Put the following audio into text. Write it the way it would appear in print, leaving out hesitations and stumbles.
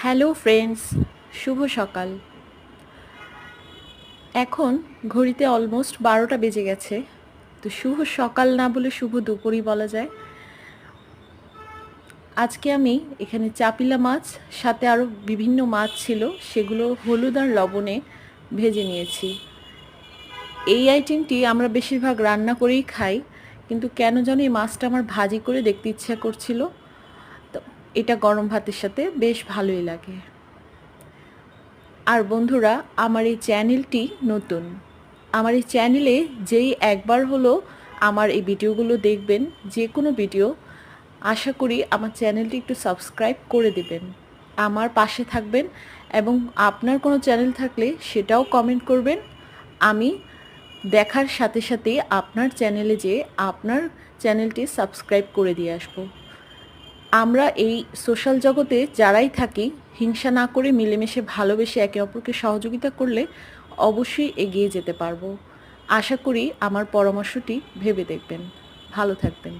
Hello friends, শুভ সকাল। এখন ঘড়িতে অলমোস্ট 12টা বেজে গেছে। তো শুভ সকাল না বলে শুভ দুপুরই বলা যায়। আজকে আমি এখানে চাপিলা মাছ সাথে আরও বিভিন্ন মাছ ছিল, সেগুলো হলুদ আর লবণে ভেজে নিয়েছি। এই আইটেমটি আমরা বেশিরভাগ রান্না করেই খাই, কিন্তু কেন যেন এই মাছটা আমার ভাজি করে দেখতে ইচ্ছা করছিল। তো এটা গরম ভাতের সাথে বেশ ভালোই লাগে। আর বন্ধুরা, আমার এই চ্যানেলটি নতুন। আমার এই চ্যানেলে যেই একবার হলো আমার এই ভিডিওগুলো দেখবেন, যে কোনো ভিডিও, আশা করি আমার চ্যানেলটি একটু সাবস্ক্রাইব করে দেবেন, আমার পাশে থাকবেন, এবং আপনার কোনো চ্যানেল থাকলে সেটাও কমেন্ট করবেন। আমি দেখার সাথে সাথে আপনার চ্যানেলে যেয়ে আপনার চ্যানেলটি সাবস্ক্রাইব করে দিয়ে আসবো। আমরা এই সোশ্যাল জগতে যারাই থাকি, হিংসা না করে মিলেমিশে ভালোবেসে একে অপরকে সহযোগিতা করলে অবশ্যই এগিয়ে যেতে পারবো। আশা করি আমার পরামর্শটি ভেবে দেখবেন। ভালো থাকবেন।